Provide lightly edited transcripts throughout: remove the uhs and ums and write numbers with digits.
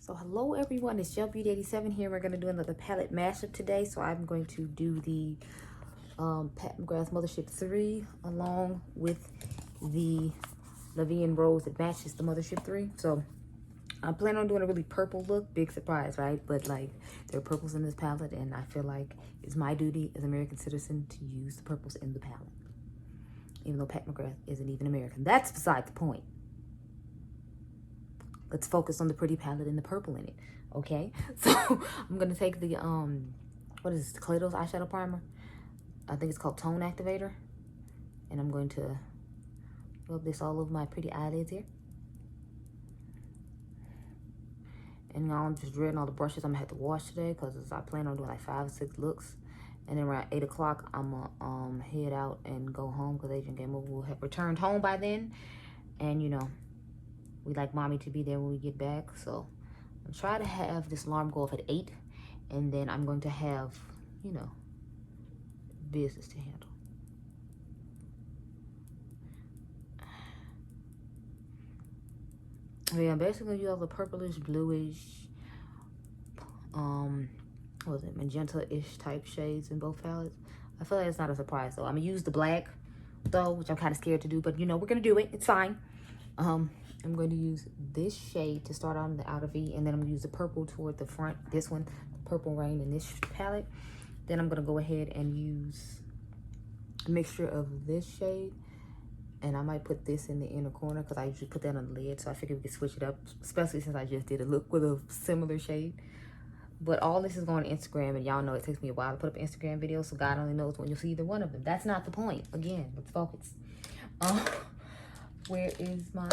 So hello everyone, it's Beauty87 here. We're going to do another palette mashup today. So I'm going to do the Pat McGrath Mothership 3 along with the Levian Rose that matches the Mothership 3. So I'm planning on doing a really purple look. Big surprise, right? But like, there are purples in this palette and I feel like it's my duty as an American citizen to use the purples in the palette. Even though Pat McGrath isn't even American. That's beside the point. Let's focus on the pretty palette and the purple in it, okay? So I'm gonna take the what is this, decluttered eyeshadow primer? I think it's called Tone Activator, and I'm going to rub this all over my pretty eyelids here. And now I'm just dreading all the brushes I'm gonna have to wash today because I plan on doing like 5 or 6 looks. And then around 8 o'clock, I'm gonna head out and go home because Adriangameover will have returned home by then, and you know, we like mommy to be there when we get back. So I'm trying to have this alarm go off at 8, and then I'm going to have, you know, business to handle. Yeah, basically you have the purplish, bluish, what was it, magenta-ish type shades in both palettes. I feel like it's not a surprise though. I'm gonna use the black though, which I'm kind of scared to do, but you know, we're gonna do it. It's fine. I'm going to use this shade to start on the outer V, and then I'm going to use the purple toward the front. This one, Purple Rain in this palette. Then I'm going to go ahead and use a mixture of this shade, and I might put this in the inner corner because I usually put that on the lid, so I figured we could switch it up, especially since I just did a look with a similar shade. But all this is going to Instagram, and y'all know it takes me a while to put up Instagram videos, so God only knows when you'll see either one of them. That's not the point. Again, let's focus. Where is my...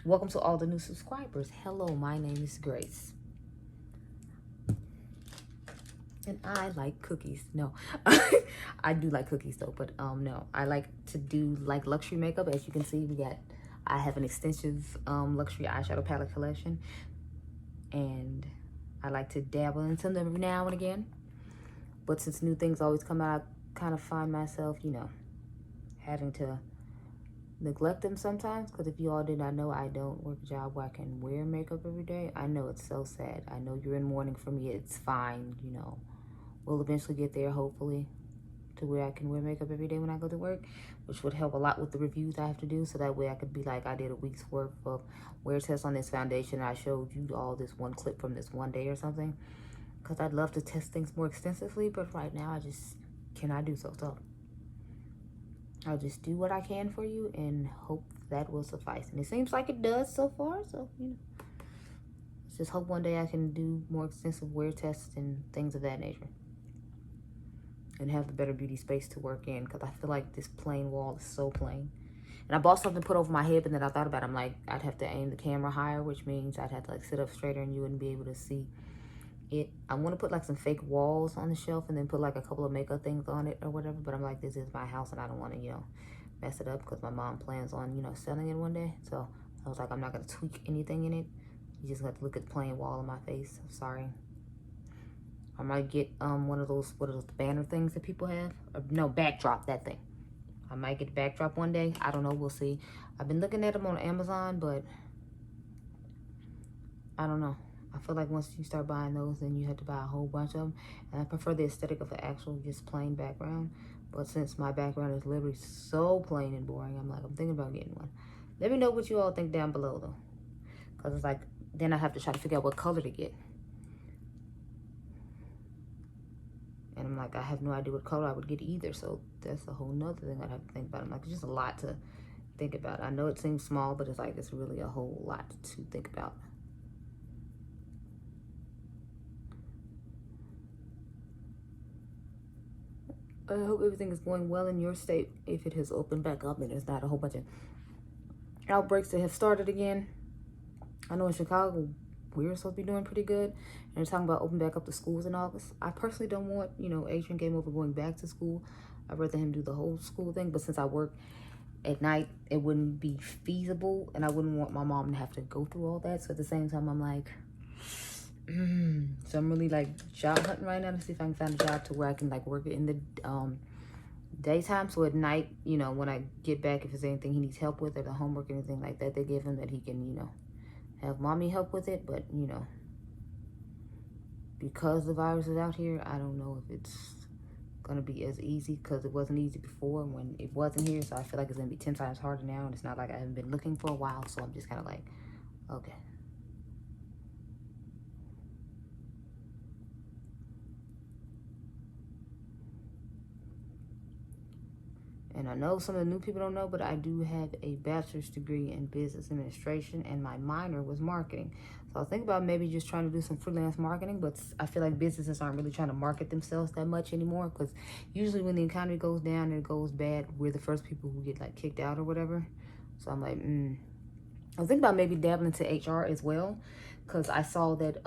Welcome to all the new subscribers. Hello, my name is Grace. And I like cookies. No, I do like cookies though, but no. I like to do like luxury makeup. As you can see, I have an extensive luxury eyeshadow palette collection. And I like to dabble in some every now and again. But since new things always come out, I kind of find myself, you know, having to neglect them sometimes, because if you all did not know, I don't work a job where I can wear makeup every day. I know it's so sad. I know you're in mourning for me. It's fine, you know. We'll eventually get there, hopefully, to where I can wear makeup every day when I go to work, which would help a lot with the reviews I have to do, so that way I could be like, I did a week's worth of wear tests on this foundation, and I showed you all this one clip from this one day or something, because I'd love to test things more extensively, but right now I just cannot do so. So I'll just do what I can for you and hope that will suffice. And it seems like it does so far. So, you know, let's just hope one day I can do more extensive wear tests and things of that nature. And have the better beauty space to work in. Because I feel like this plain wall is so plain. And I bought something to put over my head, but then I thought about it. I'm like, I'd have to aim the camera higher, which means I'd have to like sit up straighter and you wouldn't be able to see it. I want to put like some fake walls on the shelf and then put like a couple of makeup things on it or whatever, but I'm like, this is my house and I don't want to, you know, mess it up because my mom plans on, you know, selling it one day. So I was like, I'm not going to tweak anything in it. You just got to look at the plain wall on my face. I'm sorry. I might get one of those, what are those banner things that people have? Or, no, backdrop, that thing. I might get the backdrop one day. I don't know, we'll see. I've been looking at them on Amazon, but I don't know. I feel like once you start buying those, then you have to buy a whole bunch of them. And I prefer the aesthetic of an actual just plain background. But since my background is literally so plain and boring, I'm like, I'm thinking about getting one. Let me know what you all think down below, though. Because it's like, then I have to try to figure out what color to get. And I'm like, I have no idea what color I would get either. So that's a whole nother thing I'd have to think about. I'm like, it's just a lot to think about. I know it seems small, but it's like, it's really a whole lot to think about. I hope everything is going well in your state. If it has opened back up and there's not a whole bunch of outbreaks that have started again. I know in Chicago, we're supposed to be doing pretty good. And they're talking about opening back up the schools in August. I personally don't want, you know, Adriangameover going back to school. I'd rather him do the whole school thing. But since I work at night, it wouldn't be feasible. And I wouldn't want my mom to have to go through all that. So at the same time, I'm like... So I'm really like job hunting right now to see if I can find a job to where I can like work in the daytime. So at night, you know, when I get back, if there's anything he needs help with or the homework or anything like that, they give him that he can, you know, have mommy help with it, but you know, because the virus is out here, I don't know if it's gonna be as easy, because it wasn't easy before when it wasn't here. So I feel like it's gonna be 10 times harder now, and it's not like I haven't been looking for a while, so I'm just kind of like, okay. And I know some of the new people don't know, but I do have a bachelor's degree in business administration, and my minor was marketing. So I was thinking about maybe just trying to do some freelance marketing, but I feel like businesses aren't really trying to market themselves that much anymore, because usually when the economy goes down and it goes bad, we're the first people who get like kicked out or whatever. So I'm like, I was thinking about maybe dabbling into HR as well, because I saw that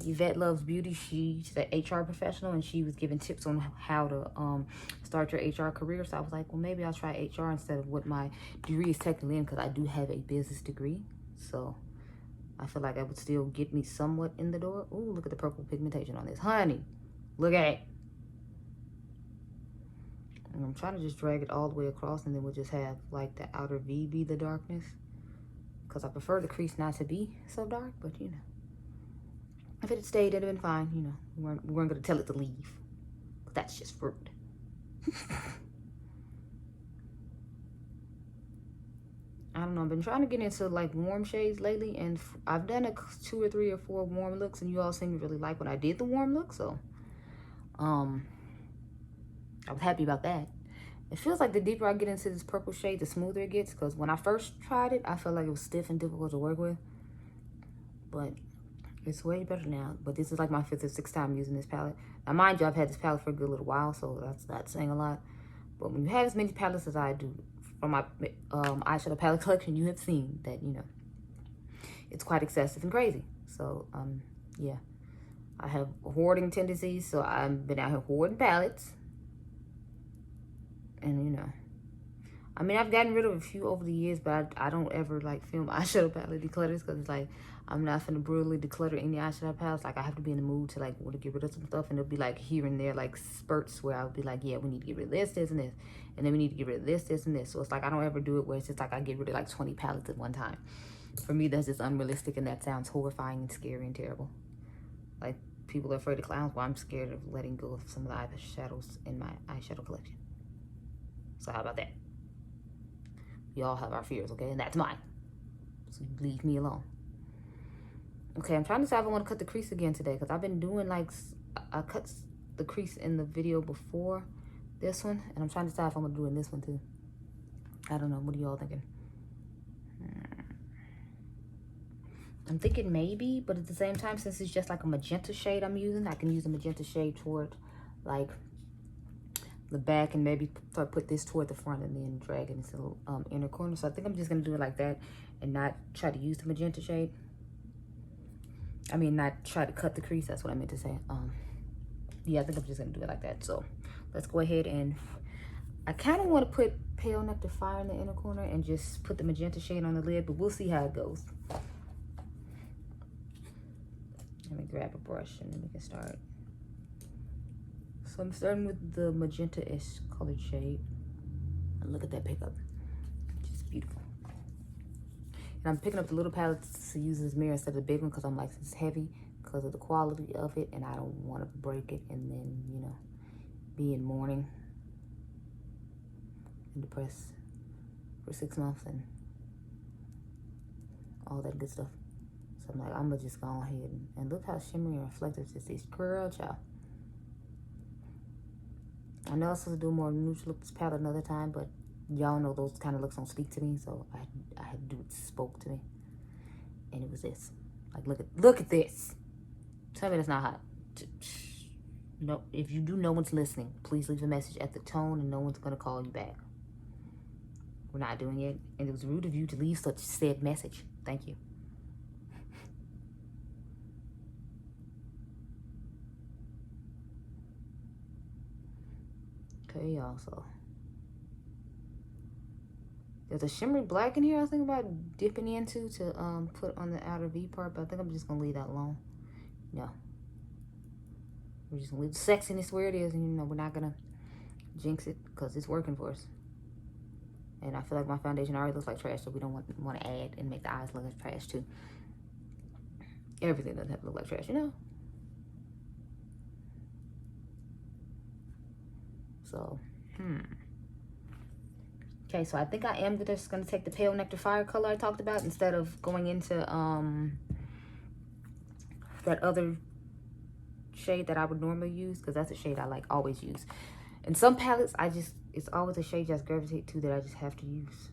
Yvette Loves Beauty, she's an HR professional, and she was giving tips on how to start your HR career. So I was like, well, maybe I'll try HR instead of what my degree is technically in, because I do have a business degree. So I feel like that would still get me somewhat in the door. Ooh, look at the purple pigmentation on this. Honey, look at it. And I'm trying to just drag it all the way across, and then we'll just have like the outer V be the darkness, because I prefer the crease not to be so dark, but you know, if it had stayed, it'd have been fine. You know, we weren't going to tell it to leave. That's just rude. I don't know. I've been trying to get into like warm shades lately, and I've done 2 or 3 or 4 warm looks, and you all seem to really like when I did the warm look. So, I was happy about that. It feels like the deeper I get into this purple shade, the smoother it gets. Because when I first tried it, I felt like it was stiff and difficult to work with. But it's way better now. But this is like my 5th or 6th time using this palette. Now, mind you, I've had this palette for a good little while, so that's not saying a lot. But when you have as many palettes as I do from my eyeshadow palette collection, you have seen that, you know, it's quite excessive and crazy. So, yeah. I have hoarding tendencies, so I've been out here hoarding palettes. And, you know, I mean, I've gotten rid of a few over the years, but I don't ever, like, film eyeshadow palette declutters, because it's like, I'm not finna brutally declutter any eyeshadow palettes. Like, I have to be in the mood to, like, want to get rid of some stuff, and it'll be, like, here and there, like, spurts where I'll be like, yeah, we need to get rid of this, this, and this, and then we need to get rid of this, this, and this. So it's like, I don't ever do it where it's just like I get rid of, like, 20 palettes at one time. For me, that's just unrealistic, and that sounds horrifying and scary and terrible. Like, people are afraid of clowns, well, I'm scared of letting go of some of the eyeshadows in my eyeshadow collection. So how about that? We all have our fears, okay? And that's mine. So leave me alone. Okay, I'm trying to decide if I want to cut the crease again today, because I've been doing like, I cut the crease in the video before this one, and I'm trying to decide if I'm going to do it in this one too. I don't know. What are y'all thinking? I'm thinking maybe, but at the same time, since it's just like a magenta shade I'm using, I can use a magenta shade toward like the back, and maybe put this toward the front, and then drag it into the inner corner. So I think I'm just gonna do it like that, and not try to use the magenta shade. I mean, not try to cut the crease. That's what I meant to say. Yeah, I think I'm just gonna do it like that. So let's go ahead, and I kind of want to put Pale Nectar Fire in the inner corner and just put the magenta shade on the lid, but we'll see how it goes. Let me grab a brush, and then we can start. So I'm starting with the magenta-ish colored shade. And look at that pickup. Just beautiful. And I'm picking up the little palettes to use as mirror instead of the big one, because I'm like, it's heavy because of the quality of it, and I don't want to break it and then, you know, be in mourning and depressed for 6 months and all that good stuff. So I'm like, I'm gonna just go ahead and look how shimmery and reflective this is. Girl, child. I know I was supposed to do more neutral looks palette another time, but y'all know those kind of looks don't speak to me, so I had to do what spoke to me, and it was this. Like, look at this. Tell me that's not hot. No, if you do, no one's listening. Please leave a message at the tone, and no one's gonna call you back. We're not doing it, and it was rude of you to leave such said message. Thank you. Okay, y'all, so there's a shimmery black in here I was thinking about dipping into to put on the outer V part, but I think I'm just gonna leave that alone. No, we're just gonna leave the sexiness where it is, and you know, we're not gonna jinx it because it's working for us. And I feel like my foundation already looks like trash, so we don't want to add and make the eyes look like trash too. Everything doesn't have to look like trash, you know? So, Okay, so I think I am just going to take the Pale Nectar Fire color I talked about instead of going into that other shade that I would normally use, because that's a shade I like always use. In some palettes, it's always a shade I just gravitate to that I just have to use.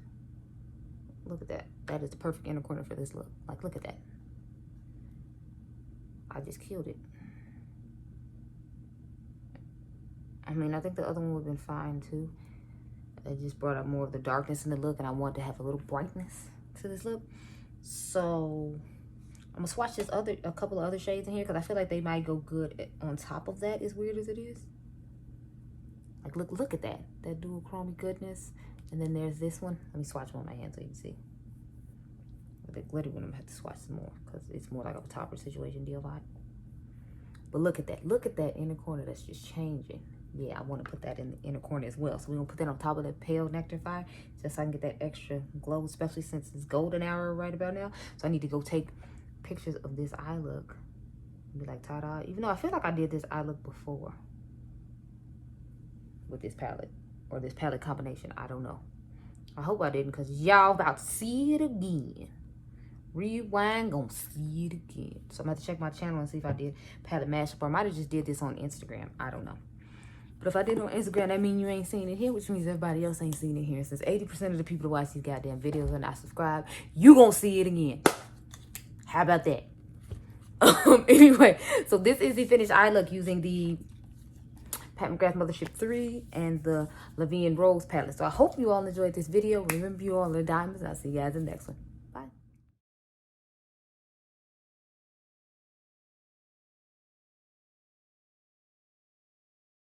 Look at that. That is the perfect inner corner for this look. Like, look at that. I just killed it. I mean, I think the other one would have been fine too. It just brought out more of the darkness in the look, and I wanted to have a little brightness to this look. So I'm gonna swatch a couple of other shades in here, because I feel like they might go good on top of that, as weird as it is. Like, look at that dual chromey goodness. And then there's this one. Let me swatch one on my hand so you can see. With the glitter one, I'm gonna have to swatch some more, because it's more like a topper situation deal vibe. But look at that inner corner that's just changing. Yeah, I want to put that in the inner corner as well. So we're going to put that on top of the Pale Nectar Fire, just so I can get that extra glow, especially since it's golden hour right about now. So I need to go take pictures of this eye look. Be like, ta-da. Even though I feel like I did this eye look before with this palette, or this palette combination. I don't know. I hope I didn't, because y'all about to see it again. Rewind, gonna see it again. So I'm gonna have to check my channel and see if I did palette mashup, or I might have just did this on Instagram. I don't know. But if I did it on Instagram, that means you ain't seen it here, which means everybody else ain't seen it here. Since 80% of the people who watch these goddamn videos are not subscribed, you gonna see it again. How about that? Anyway, so this is the finished eye look using the Pat McGrath Mothership 3 and the Levian Rose palette. So I hope you all enjoyed this video. Remember, you all are diamonds. I'll see you guys in the next one.